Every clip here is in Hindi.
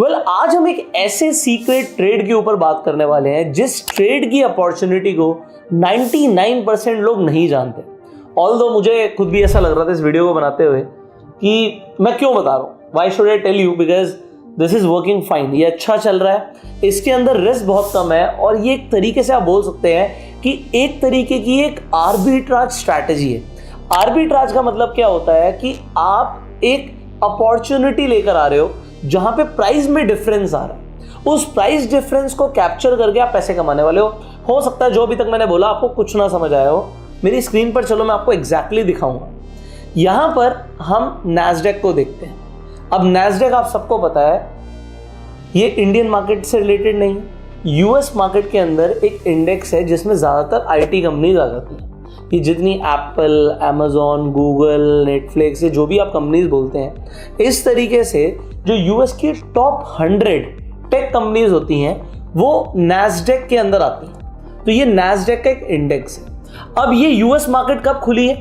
आज हम एक ऐसे सीक्रेट ट्रेड के ऊपर बात करने वाले हैं जिस ट्रेड की अपॉर्चुनिटी को 99% लोग नहीं जानते। ऑल्दो मुझे खुद भी ऐसा लग रहा था इस वीडियो को बनाते हुए कि मैं क्यों बता रहा हूँ, why should I tell you, because this is working fine, ये अच्छा चल रहा है, इसके अंदर रिस्क बहुत कम है और ये एक तरीके से आप बोल सकते हैं कि एक तरीके की एक आर्बिट्राज स्ट्रैटेजी है। आर्बिट्राज का मतलब क्या होता है कि आप एक अपॉर्चुनिटी लेकर आ रहे हो जहां पे प्राइस में डिफरेंस आ रहा है, उस प्राइस डिफरेंस को कैप्चर करके आप पैसे कमाने वाले हो सकता है जो अभी तक मैंने बोला आपको कुछ ना समझ आया हो, मेरी स्क्रीन पर चलो मैं आपको एग्जैक्टली दिखाऊंगा। यहां पर हम नैस्डैक को देखते हैं। अब नैस्डैक आप सबको पता है ये इंडियन मार्केट से रिलेटेड नहीं है, यूएस मार्केट के अंदर एक इंडेक्स है जिसमें ज़्यादातर आईटी कंपनीज आ जाती हैं। ये जितनी एप्पल, अमेजॉन, गूगल, नेटफ्लिक्स, ये जो भी आप कंपनीज बोलते हैं, इस तरीके से जो यूएस की टॉप 100 टेक कंपनीज होती हैं वो नैस्डैक के अंदर आती हैं। तो ये नैस्डैक का एक इंडेक्स है। अब ये यूएस मार्केट कब खुली है?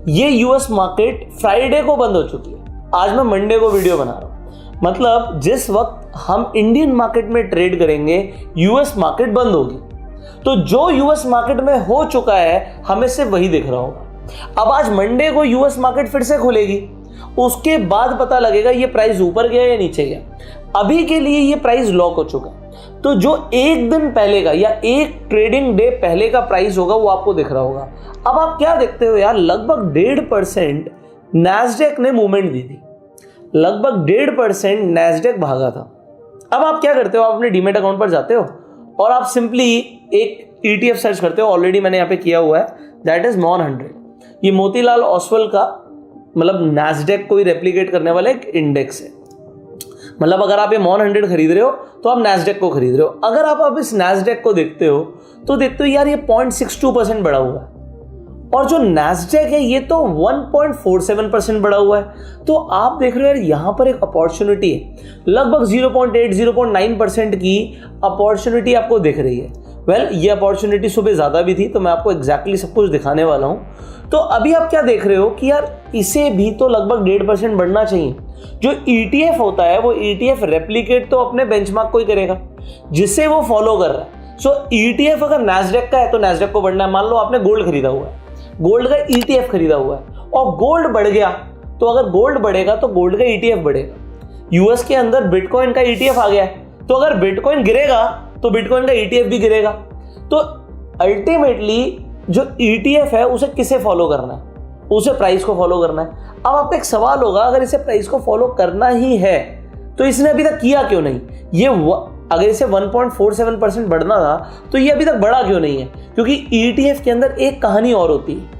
ये यूएस मार्केट फ्राइडे को बंद हो चुकी है। आज मैं मंडे को वीडियो बना रहा हूँ, मतलब जिस वक्त हम इंडियन मार्केट में ट्रेड करेंगे यूएस मार्केट बंद होगी। तो जो यूएस मार्केट में हो चुका है हमें सिर्फ वही दिख रहा होगा। अब आज मंडे को यूएस मार्केट फिर से खुलेगी, उसके बाद पता लगेगा ये प्राइस ऊपर गया या नीचे गया। अभी के लिए ये प्राइस लॉक हो चुका है, तो जो एक दिन पहले का या एक ट्रेडिंग डे पहले का प्राइस होगा वो आपको दिख रहा होगा। अब आप क्या देखते हो यार, लगभग 1.5% नैस्डैक ने मूवमेंट दी थी, लगभग 1.5% नैस्डैक भागा था। अब आप क्या करते हो, आप अपने डीमेट अकाउंट पर जाते हो और आप सिंपली एक ETF सर्च करते हो। ऑलरेडी मैंने यहाँ पे किया हुआ है, दैट इज मॉन 100। ये मोतीलाल ओसवाल का मतलब नैस्डैक को ही रेप्लिकेट करने वाला एक इंडेक्स है। मतलब अगर आप ये मॉन 100 खरीद रहे हो तो आप नैस्डैक को खरीद रहे हो। अगर आप इस नैस्डैक को देखते हो तो देखते हो यार ये 0.62% बढ़ा हुआ है और जो नैस्डैक है ये तो 1.47% बढ़ा हुआ है। तो आप देख रहे हो यार यहाँ पर एक अपॉर्चुनिटी है, लगभग 0.9% की अपॉर्चुनिटी आपको दिख रही है। ये अपॉर्चुनिटी सुबह ज़्यादा भी थी, तो मैं आपको एग्जैक्टली सब कुछ दिखाने वाला हूँ। तो अभी आप क्या देख रहे हो कि यार इसे भी तो लगभग 1.5% बढ़ना चाहिए। जो ETF होता है वो ETF रेप्लिकेट तो अपने बेंचमार्क को ही करेगा जिसे वो फॉलो कर रहा है। सो ETF अगर नैस्डैक का है तो नैस्डैक को बढ़ना है। मान लो आपने गोल्ड खरीदा हुआ है, गोल्ड का ETF खरीदा हुआ है और गोल्ड बढ़ गया, तो अगर गोल्ड बढ़ेगा तो गोल्ड का ETF बढ़ेगा। यूएस के अंदर बिटकॉइन का ETF आ गया है, तो अगर बिटकॉइन गिरेगा तो बिटकॉइन का ETF भी गिरेगा। तो अल्टीमेटली जो ETF है उसे किसे फॉलो करना है? उसे प्राइस को फॉलो करना है। अब आपका एक सवाल होगा, अगर इसे प्राइस को फॉलो करना ही है तो इसने अभी तक किया क्यों नहीं? अगर इसे 1.47% बढ़ना था तो ये अभी तक बढ़ा क्यों नहीं है? क्योंकि ETF के अंदर एक कहानी और होती है।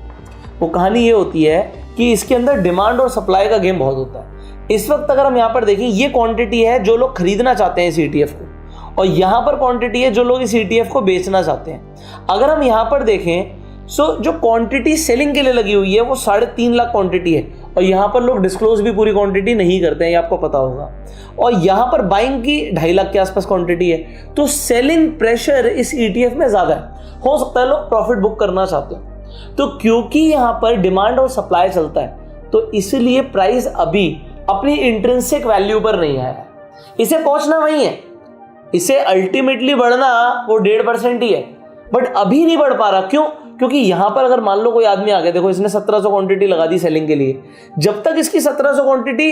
वो कहानी ये होती है कि इसके अंदर डिमांड और सप्लाई का गेम बहुत होता है। इस वक्त अगर हम यहाँ पर देखें, ये क्वांटिटी है जो लोग खरीदना चाहते हैं इस ETF को, और यहाँ पर क्वांटिटी है जो लोग इस ETF को बेचना चाहते हैं। अगर हम यहाँ पर देखें सो जो क्वांटिटी सेलिंग के लिए लगी हुई है वो 3.5 लाख क्वांटिटी है, और यहाँ पर लोग डिस्क्लोज भी पूरी क्वांटिटी नहीं करते हैं, ये आपको पता होगा। और यहाँ पर बाइंग की 2.5 लाख के आसपास क्वांटिटी है। तो सेलिंग प्रेशर इस ETF में ज़्यादा है, हो सकता है लोग प्रॉफिट बुक करना चाहते हैं। तो क्योंकि यहाँ पर डिमांड और सप्लाई चलता है तो इसलिए प्राइस अभी अपनी इंट्रिंसिक वैल्यू पर नहीं आया है। इसे पहुँचना वही है, इसे अल्टीमेटली बढ़ना वो 1.5% ही है, बट अभी नहीं बढ़ पा रहा। क्यों? क्योंकि यहां पर अगर मान लो कोई आदमी आ गया, देखो इसने 1700 क्वांटिटी लगा दी सेलिंग के लिए, जब तक इसकी 1700 क्वांटिटी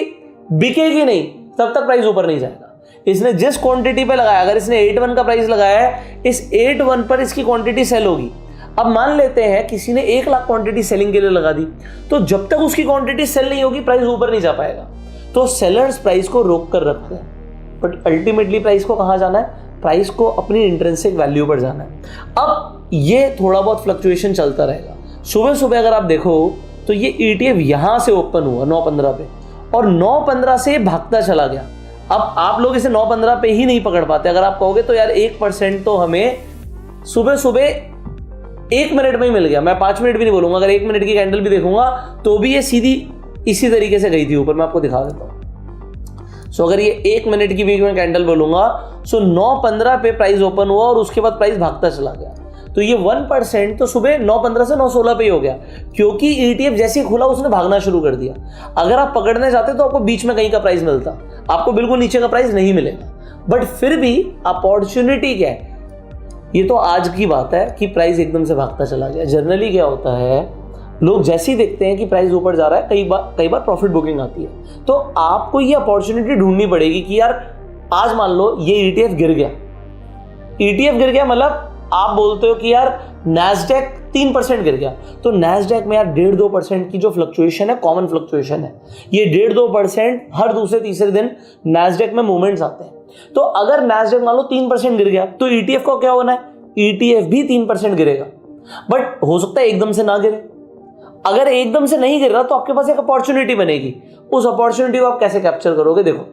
बिकेगी नहीं तब तक प्राइस ऊपर नहीं जाएगा। इसने जिस क्वांटिटी पे लगाया, अगर इसने 8.1 का प्राइस लगाया है, इस 8.1 पर इसकी क्वांटिटी सेल होगी। अब मान लेते हैं किसी ने 1 लाख क्वांटिटी सेलिंग के लिए लगा दी, तो जब तक उसकी क्वांटिटी सेल नहीं होगी प्राइस ऊपर नहीं जा पाएगा। तो सेलर्स प्राइस को रोक कर रखते हैं, बट अल्टीमेटली प्राइस को कहाँ जाना है? प्राइस को अपनी इंट्रिंसिक वैल्यू पर जाना है। अब ये थोड़ा बहुत फ्लक्चुएशन चलता रहेगा। सुबह सुबह अगर आप देखो तो ये ETF यहाँ से ओपन हुआ 9.15 पे, और 9.15 से भागता चला गया। अब आप लोग इसे 9.15 पे ही नहीं पकड़ पाते। अगर आप कहोगे तो यार 1% तो हमें सुबह सुबह 1 मिनट में ही मिल गया, मैं 5 मिनट भी नहीं बोलूंगा, अगर 1 मिनट की कैंडल भी देखूंगा तो भी ये सीधी इसी तरीके से गई थी ऊपर। मैं आपको दिखा देता हूँ। सो अगर ये 1 मिनट की भी मैं कैंडल बोलूंगा, सो 9.15 पे प्राइस ओपन हुआ और उसके बाद प्राइस भागता चला गया। तो ये 1% तो सुबह 9.15 से 9.16 पे ही हो गया, क्योंकि ETF जैसे ही खुला उसने भागना शुरू कर दिया। अगर आप पकड़ने जाते तो आपको बीच में कहीं का प्राइस मिलता। आपको बिल्कुल नीचे का प्राइस नहीं मिलेगा, बट फिर भी अपॉर्चुनिटी क्या है, ये तो आज की बात है कि प्राइस एकदम से भागता चला गया। जनरली क्या होता है, लोग जैसे ही देखते हैं कि प्राइस ऊपर जा रहा है, कई बार प्रॉफिट बुकिंग आती है। तो आपको ये अपॉर्चुनिटी ढूंढनी पड़ेगी कि यार आज मान लो ये ETF गिर गया, ETF गिर गया, मतलब आप बोलते हो कि यार नैस्डैक 3% गिर गया, तो नैस्डैक में यार 1.5-2% की जो फ्लक्चुएशन है, कॉमन फ्लक्चुएशन है, ये 1.5-2% हर दूसरे तीसरे दिन नैस्डैक में मूवमेंट्स आते हैं। तो अगर नैस्डैक मान लो 3% गिर गया, तो ETF को क्या होना है, ETF भी 3% गिरेगा, बट हो सकता है एकदम से ना गिरे। अगर एकदम से नहीं गिर रहा तो आपके पास एक अपॉर्चुनिटी बनेगी, उस अपॉर्चुनिटी को आप कैसे कैप्चर करोगे। देखो,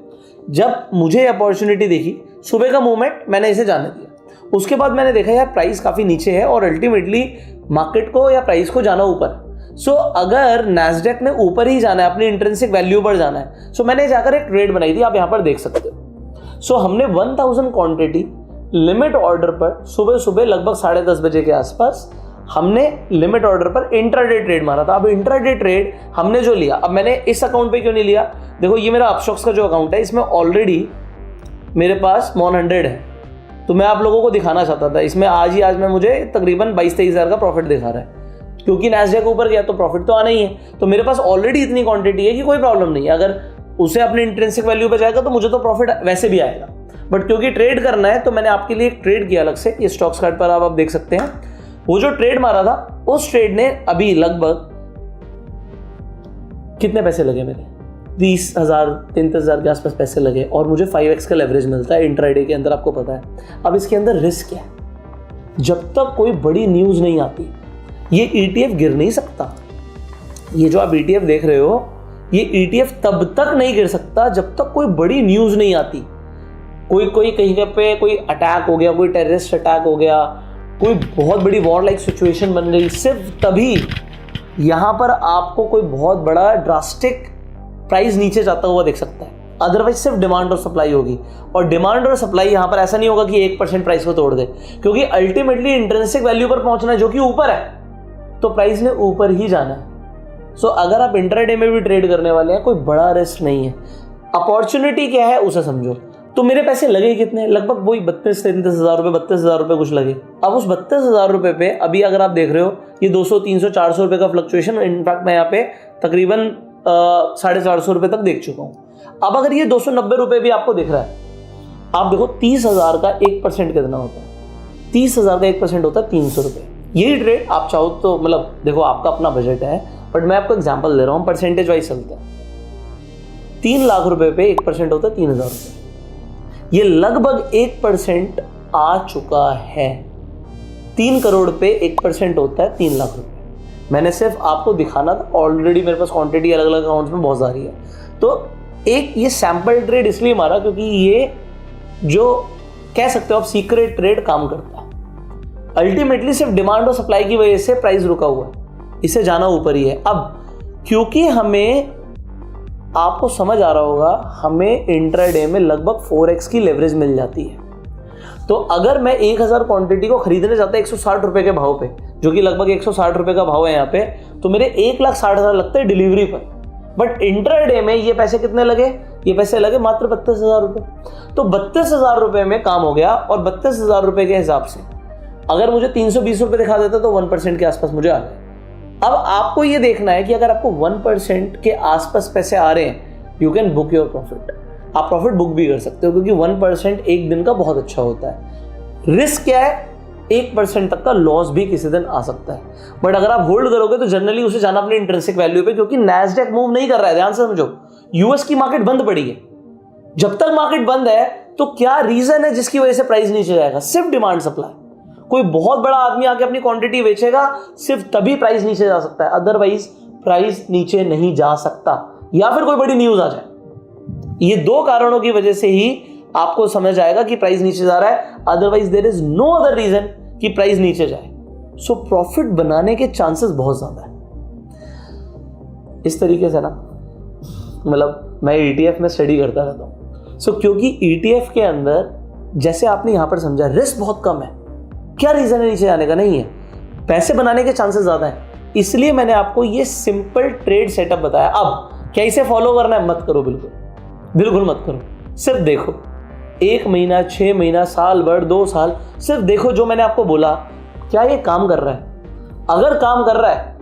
जब मुझे अपॉर्चुनिटी देखी, सुबह का मूवमेंट मैंने इसे जाने दिया, उसके बाद मैंने देखा यार प्राइस काफी नीचे है और अल्टीमेटली मार्केट को या प्राइस को जाना ऊपर। सो अगर नैस्डैक ने ऊपर ही जाना है, अपनी इंट्रिंसिक वैल्यू पर जाना है, सो मैंने जाकर एक ट्रेड बनाई थी, आप यहां पर देख सकते हो। सो हमने 1000 क्वांटिटी लिमिट ऑर्डर पर सुबह सुबह लगभग 10:30 बजे के आसपास हमने लिमिट ऑर्डर पर इंट्राडे ट्रेड मारा था। अब इंट्राडे ट्रेड हमने जो लिया, अब मैंने इस अकाउंट पे क्यों नहीं लिया, देखो ये मेरा अपस्टॉक्स का जो अकाउंट है, इसमें ऑलरेडी मेरे पास 100 है, तो मैं आप लोगों को दिखाना चाहता था। इसमें आज में मुझे तकरीबन 22-23 हज़ार का प्रॉफिट दिखा रहा है, क्योंकि नैस्डैक ऊपर गया तो प्रॉफिट तो आना ही है। तो मेरे पास ऑलरेडी इतनी क्वांटिटी है कि कोई प्रॉब्लम नहीं है, अगर उसे अपने इंट्रिंसिक वैल्यू पे जाएगा तो मुझे तो प्रॉफिट वैसे भी आएगा। बट क्योंकि ट्रेड करना है तो मैंने आपके लिए एक ट्रेड किया अलग से, ये स्टॉक्स कार्ड पर आप देख सकते हैं। वो जो ट्रेड मारा था, उस ट्रेड ने अभी लगभग कितने पैसे लगे मेरे, 20,000 33,000 के आसपास पैसे लगे, और मुझे 5x का लेवरेज मिलता है इंट्राडे के अंदर, आपको पता है। अब इसके अंदर रिस्क क्या है, जब तक कोई बड़ी न्यूज़ नहीं आती ये ETF गिर नहीं सकता। ये जो आप ETF देख रहे हो, ये ETF तब तक नहीं गिर सकता जब तक कोई बड़ी न्यूज़ नहीं आती। कोई कहीं पे कोई अटैक हो गया, कोई टेररिस्ट अटैक हो गया, कोई बहुत बड़ी वॉर लाइक सिचुएशन बन गई, सिर्फ तभी यहाँ पर आपको कोई बहुत बड़ा ड्रास्टिक प्राइस नीचे जाता हुआ देख सकता है। अदरवाइज सिर्फ डिमांड और सप्लाई होगी, और डिमांड और सप्लाई यहाँ पर ऐसा नहीं होगा कि 1% प्राइस को तोड़ दे, क्योंकि अल्टीमेटली इंट्रिंसिक वैल्यू पर पहुंचना है जो कि ऊपर है, तो प्राइस ने ऊपर ही जाना है। सो अगर आप इंट्राडे में भी ट्रेड करने वाले हैं, कोई बड़ा रिस्क नहीं है। अपॉर्चुनिटी क्या है उसे समझो। तो मेरे पैसे लगे कितने, लगभग वही 32-33 हज़ार रुपये, 32 हज़ार रुपये कुछ लगे। अब उस 32 हज़ार रुपये पे अभी अगर आप देख रहे हो, ये 200, 300, 400 रुपये का फ्लक्चुएशन, इनफैक्ट मैं यहाँ पे तकरीबन 450 रुपये तक देख चुका हूँ। अब अगर ये 290 रुपये भी आपको दिख रहा है, आप देखो 30,000 का 1% कितना होता है, 30,000 का 1% होता है 300 रुपये। यही ट्रेड आप चाहो तो, मतलब देखो आपका अपना बजट है, बट मैं आपको एग्जांपल दे रहा हूँ, परसेंटेज वाइज चलते हैं। 3 लाख रुपए पे 1% होता है 3,000 रुपये, ये लगभग 1% आ चुका है। 3 करोड़ पे 1% होता है 3 लाख रुपए। मैंने सिर्फ आपको दिखाना था, ऑलरेडी मेरे पास क्वांटिटी अलग अलग अकाउंट्स में बहुत सारी है। तो एक ये सैंपल ट्रेड इसलिए मारा क्योंकि ये जो कह सकते हो आप सीक्रेट ट्रेड काम करता है। अल्टीमेटली सिर्फ डिमांड और सप्लाई की वजह से प्राइस रुका हुआ है, इसे जाना ऊपर ही है। अब क्योंकि हमें, आपको समझ आ रहा होगा, हमें इंट्राडे में लगभग 4x की लेवरेज मिल जाती है। तो अगर मैं 1000 क्वांटिटी को खरीदने जाता है 160 रुपए के भाव पे, जो कि लगभग 160 रुपए का भाव है यहाँ पे, तो मेरे 1,60,000 लगते हैं डिलीवरी पर। बट इंट्राडे में ये पैसे कितने लगे, ये पैसे लगे मात्र 32,000 रुपये। तो 32,000 रुपये में काम हो गया, और 32,000 रुपये के हिसाब से अगर मुझे 320 रुपये दिखा देता तो 1% के आसपास मुझे आ गए। अब आपको ये देखना है कि अगर आपको 1% के आसपास पैसे आ रहे हैं, you can book your profit. आप प्रॉफिट बुक भी कर सकते हो, क्योंकि 1% एक दिन का बहुत अच्छा होता है। रिस्क क्या है, 1% तक का लॉस भी किसी दिन आ सकता है। बट अगर आप होल्ड करोगे तो जनरली उसे जाना अपनी इंट्रिंसिक वैल्यू पे, क्योंकि नैस्डैक मूव नहीं कर रहा है। ध्यान से समझो, यूएस की मार्केट बंद पड़ी है। जब तक मार्केट बंद है तो क्या रीजन है जिसकी वजह से प्राइस नीचे जाएगा, सिर्फ डिमांड सप्लाई। कोई बहुत बड़ा आदमी आके अपनी क्वांटिटी बेचेगा, सिर्फ तभी प्राइस नीचे जा सकता है, अदरवाइज प्राइस नीचे नहीं जा सकता, या फिर कोई बड़ी न्यूज आ जाए। ये 2 कारणों की वजह से ही आपको समझ आएगा कि प्राइस नीचे जा रहा है, otherwise there is no other reason कि प्राइस नीचे जाए। सो प्रॉफिट बनाने के चांसेस बहुत ज्यादा है। इस तरीके से ना, मतलब मैं ETF में स्टडी करता रहता हूं। सो क्योंकि ETF के अंदर, जैसे आपने यहां पर समझा, रिस्क बहुत कम है। क्या रीजन है नीचे जाने का, नहीं है, पैसे बनाने के चांसेस ज्यादा हैं। इसलिए मैंने आपको ये सिंपल ट्रेड सेटअप बताया। अब क्या इसे फॉलो करना है, मत करो, बिल्कुल बिल्कुल मत करो। सिर्फ देखो, 1 महीना, 6 महीना, साल भर, 2 साल, सिर्फ देखो जो मैंने आपको बोला, क्या ये काम कर रहा है? अगर काम कर रहा है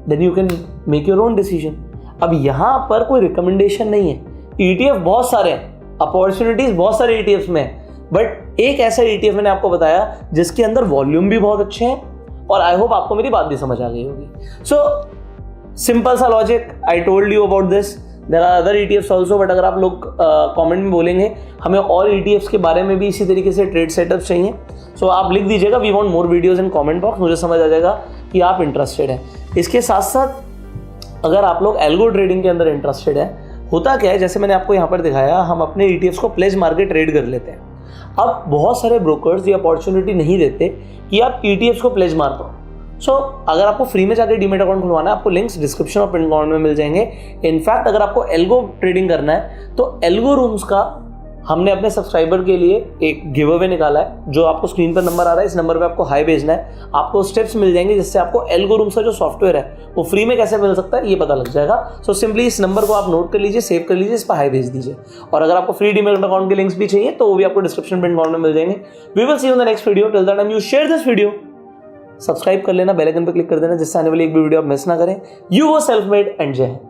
then you can make your own decision. अब यहां पर कोई रिकमेंडेशन नहीं है। ETF बहुत सारे हैं, अपॉर्चुनिटीज बहुत सारे ETFs में है, बट एक ऐसा ETF मैंने आपको बताया जिसके अंदर वॉल्यूम भी बहुत अच्छे हैं, और आई होप आपको मेरी बात भी समझ आ गई होगी। सो सिंपल सा logic, I told you about this. There are other ETFs also, but अगर आप लोग कमेंट में बोलेंगे हमें और ETFs के बारे में भी इसी तरीके से ट्रेड सेटअप चाहिए, सो आप लिख दीजिएगा we want more videos in comment box, मुझे समझ आ जाएगा कि आप इंटरेस्टेड हैं। इसके साथ साथ अगर आप लोग एल्गो ट्रेडिंग के अंदर इंटरेस्टेड है, होता क्या है, जैसे मैंने आपको यहाँ पर दिखाया, हम अपने ETFs को प्लेज मार के ट्रेड कर लेते हैं। अब बहुत सारे ब्रोकर्स ये अपॉर्चुनिटी नहीं देते कि आप ETFs को प्लेज मार पाओ। सो अगर आपको फ्री में जाकर डीमेट अकाउंट खुलवाना है, आपको लिंक्स डिस्क्रिप्शन और पिन कमेंट में मिल जाएंगे। इनफैक्ट अगर आपको एल्गो ट्रेडिंग करना है तो एल्गो रूम्स का हमने अपने सब्सक्राइबर के लिए एक गिव अवे निकाला है, जो आपको स्क्रीन पर नंबर आ रहा है, इस नंबर पे आपको हाई भेजना है, आपको स्टेप्स मिल जाएंगे जिससे आपको एल्गो रूम्स का जो सॉफ्टवेयर है वो फ्री में कैसे मिल सकता है ये पता लग जाएगा। सो सिंपली इस नंबर को आप नोट कर लीजिए, सेव कर लीजिए, इस पर हाई भेज दीजिए। और अगर आपको फ्री डीमेट अकाउंट के लिंक्स भी चाहिए तो वो भी आपको डिस्क्रिप्शन पिन कमेंट में मिल जाएंगे। We will see you in the next video. Till that time you share this video, subscribe कर लेना, बेल आइकन पर क्लिक कर देना जिससे आने वाली एक भी वीडियो आप मिस ना करें। यू वो सेल्फ मेड एंड जय हिंद।